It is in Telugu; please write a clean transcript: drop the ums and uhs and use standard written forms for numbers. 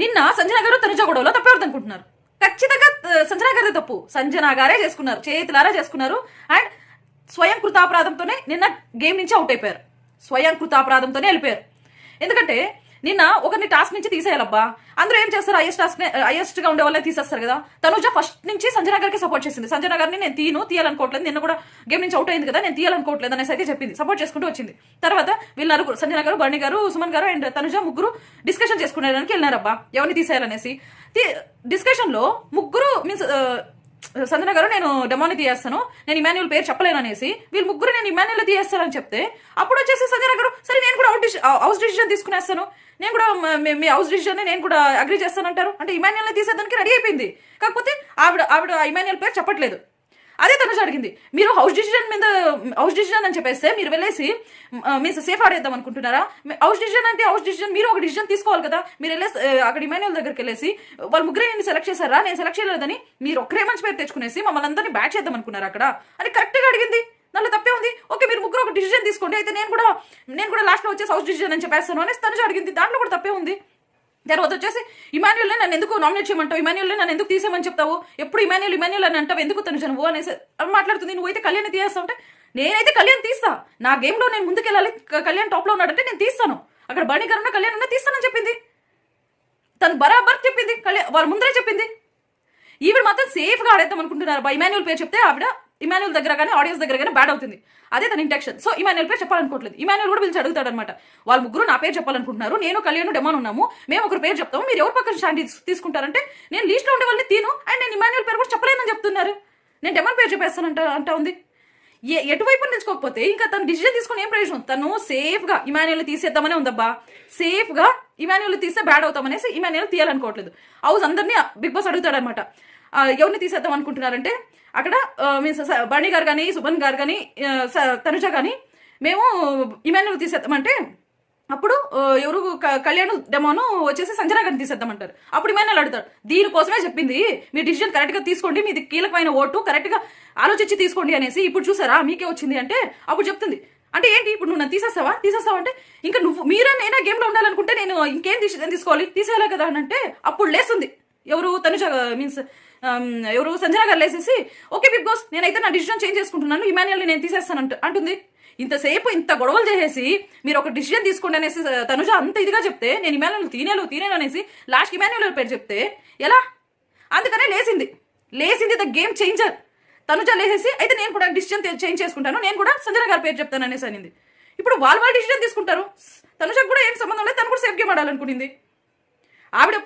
నిన్న సంజన గారు తనుజ గొడవలో తప్పెవరు అనుకుంటున్నారు? ఖచ్చితంగా సంజన గారే తప్పు. సంజన గారే చేసుకున్నారు, చేతులారా చేసుకున్నారు. అండ్ స్వయం కృతాపరాధంతోనే నిన్న గేమ్ నుంచి అవుట్ అయిపోయారు. స్వయం కృతాపరాధంతోనే వెళ్ళిపోయారు. ఎందుకంటే నిన్న ఒకరిని టాస్క్ నుంచి తీసేయాలబ్బా. అందరూ ఏం చేస్తారు? హైయెస్ట్ గా ఉండే వాళ్ళే తీసేస్తారు కదా. తనుజ ఫస్ట్ నుంచి సంజన గారికి సపోర్ట్ చేసింది. సంజన గారిని నేను తీయాలనుకోవట్లేదు, నిన్న కూడా గేమ్ నుంచి అవుట్ అయింది కదా, నేను తీయాలనుకోవట్లేదు అనేసి అయితే చెప్పింది. సపోర్ట్ చేసుకుంటూ వచ్చింది. తర్వాత వీళ్ళు నలుగురు, సంజన గారు, బర్ణి గారు, సుమన్ గారు అండ్ తనుజ ముగ్గురు డిస్కషన్ చేసుకునేదానికి వెళ్ళినారబ్బా ఎవరిని తీసేయాలనేసి. డిస్కషన్ లో ముగ్గురు మీన్స్ సంజన గారు నేను డెమోని తీయేస్తాను, నేను ఇమాన్యుల్ పేరు చెప్పలేను అనేసి, వీళ్ళు ముగ్గురు నేను ఇమాన్యుల్ తీయేస్తానని చెప్తే అప్పుడు వచ్చేసి సంజన గారు సరే నేను కూడా హౌస్ డిసిజన్ తీసుకునేస్తాను, నేను కూడా మీ హౌస్ డిసిజన్ నేను కూడా అగ్రీ చేస్తానంటారు. అంటే ఇమాన్యుల్ తీసేదానికి రెడీ అయిపోయింది. కాకపోతే ఆవిడ ఇమాన్యుల్ పేరు చెప్పట్లేదు. అదే తనుజ అడిగింది, మీరు హౌస్ డిసిజన్ అని చెప్పేస్తే మీరు వెళ్ళేసి మీరు సేఫ్ ఆడేద్దాం అనుకుంటున్నారా? హౌస్ డిసిజన్ అంటే హౌస్ డిసిజన్, మీరు ఒక డిసిజన్ తీసుకోవాలి కదా. మీరు వెళ్ళేసి అక్కడ ఇమాన్యుల్ దగ్గరికి వెళ్ళేసి వాళ్ళు ముగ్గురే నేను సెలెక్ట్ చేశారా, నేను సెలెక్ట్ చేయలేదని మీరు ఒక్కరే మంచి పేరు తెచ్చుకునేసి మమ్మల్ని అందరినీ బ్యాట్ చేద్దాం అనుకున్నారు అక్కడ అని కరెక్ట్ గా అడిగింది. దానిలో తప్పే ఉంది. ఓకే మీరు ముగ్గురు ఒక డిసిజన్ తీసుకోండి, అయితే నేను కూడా లాస్ట్ లో వచ్చేసి హౌస్ డిసిజన్ అని చెప్పేస్తాను అనేసి తనుజ అడిగింది. దాంట్లో కూడా తప్పే ఉంది. తర్వాత వచ్చేసి ఇమాన్యుల్ని నన్ను ఎందుకు నామినేట్ చేయమంటావు, ఇమాన్యుల్ని నన్ను ఎందుకు తీసేయమని చెప్తావు, ఎప్పుడు ఇమాన్యుల్ అని అంటావు, ఎందుకు తనుజ నువ్వు అనేసి మాట్లాడుతుంది. నువ్వైతే కళ్యాణ్ తీయేస్తావు అంటే నేనైతే కళ్యాణ్ తీస్తా, నా గేమ్ లో నేను ముందుకెళ్ళాలి, కళ్యాణ్ టాప్ లో ఉన్నాడంటే నేను తీస్తాను. అక్కడ బర్ణి గారు కళ్యాణ్ అన్న తీస్తానని చెప్పింది. తను బరాబర్ చెప్పింది, వాళ్ళ ముందరే చెప్పింది. ఈవిడ మాత్రం సేఫ్ గా ఆడేద్దాం అనుకుంటున్నారు. ఇమాన్యుల్ పేరు చెప్తే ఆవిడ ఇమాన్యుల్ దగ్గర కానీ ఆడియన్స్ దగ్గర కానీ బ్యాడ్ అవుతుంది. అదే తన ఇంటెన్షన్. సో ఇమాన్యుల్ పేరు చెప్పాలనుకోవట్లేదు. ఇమాన్యుల్ కూడా పిలిచి అడుగుతాడు అనమాట. వాళ్ళ ముగ్గురు నా పేరు చెప్పాలనుకుంటున్నారు, నేను కళ్యాణ్ డెమాన్ ఉన్నాము, మేము ఒకరు పేరు చెప్తాము, మీరు ఎవరి పక్కన స్టాండ్ తీసుకుంటారంటే నేను లీస్ట్ లో ఉండే వాళ్ళని తీను అండ్ నేను ఇమాన్యుల్ పేరు కూడా చెప్పలేనని చెప్తున్నారు. నేను డెమాన్ పేరు చెప్పేస్తానంట ఉంది. ఎటువైపు నిలుచుకోకపోతే ఇంకా తను డిసిజన్ తీసుకుని ఏం ప్రయోజనం? తను సేఫ్ గా ఇమాన్యుల్ తీసేద్దామనే ఉందబ్బా. సేఫ్ గా ఇమాన్యుల్ తీస్తే బ్యాడ్ అవుతామనేసి ఇమాన్యుల్ తీయాలనుకోవట్లేదు. హౌస్ అందరినీ బిగ్ బాస్ అడుగుతాడు అనమాట, ఎవరిని తీసేద్దాం అనుకుంటున్నారంటే అక్కడ మీన్స్ బర్ణి గారు కానీ, సుమన్ గారు కానీ, తనుజ కానీ మేము ఇమాన్యుల్ తీసేద్దామంటే అప్పుడు ఎవరు కళ్యాణ్ డెమోను వచ్చేసి సంజన గారిని తీసేద్దామంటారు. అప్పుడు ఇమాన్యుల్ అడుగుతాడు, దీనికోసమే చెప్పింది మీ డిసిజన్ కరెక్ట్ గా తీసుకోండి, మీది కీలకమైన ఓటు కరెక్ట్ గా ఆలోచించి తీసుకోండి అనేసి. ఇప్పుడు చూసారా మీకే వచ్చింది అంటే అప్పుడు చెప్తుంది. అంటే ఏంటి ఇప్పుడు నువ్వు నన్ను తీసేస్తావా అంటే ఇంకా మీరే నేనే గేమ్ లో ఉండాలనుకుంటే నేను ఇంకేం డిసిజన్ తీసుకోవాలి, తీసేయాలి కదా అని అంటే అప్పుడు లేస్తుంది ఎవరు తనుజ మీన్స్ ఎవరు సంజన గారు లేసేసి ఓకే బిగ్ బాస్ నేనైతే నా డిసిజన్ చేంజ్ చేసుకుంటున్నాను, ఇమాన్యుల్ని నేను తీసేస్తాను అంటుంది. ఇంతసేపు ఇంత గొడవలు చేసేసి మీరు ఒక డిసిజన్ తీసుకోండి అనేసి తనుజ అంత ఇదిగా చెప్తే నేను ఇమాన్యుల్ తీనేలు అనేసి లాస్ట్ ఇమాన్యుల్ పేరు చెప్తే ఎలా? అందుకనే లేసింది ద గేమ్ చేంజర్. తనుజ లేసేసి అయితే నేను కూడా డిసిజన్ చేంజ్ చేసుకుంటాను, నేను కూడా సంజన గారి పేరు చెప్తాను అనేసి అనింది. ఇప్పుడు వాళ్ళు డిసిజన్ తీసుకుంటారు. తనుజకు కూడా ఏం సంబంధం లేదు, తను కూడా సేఫ్ గేమ్ ఆడాలనుకునింది. ఆవిడ